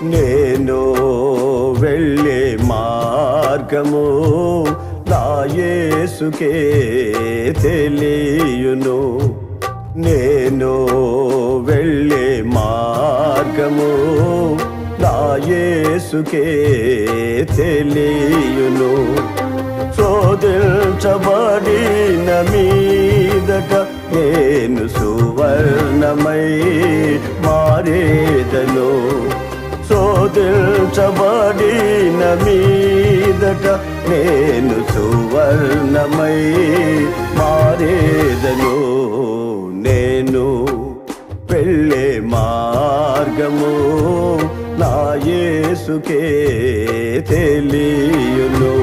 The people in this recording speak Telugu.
నేను వెళ్ళే మార్గము నా యేసుకే తెలియును. నేను వెళ్ళే మార్గము నా యేసుకే తెలియును. శోధించబడిన మీదట నేను సువర్ణమై మారేదను. శోధించబడిన మీదట నేను సువర్ణమై మారేదను. నేను వెళ్ళే మార్గము నా యేసుకే తెలియును.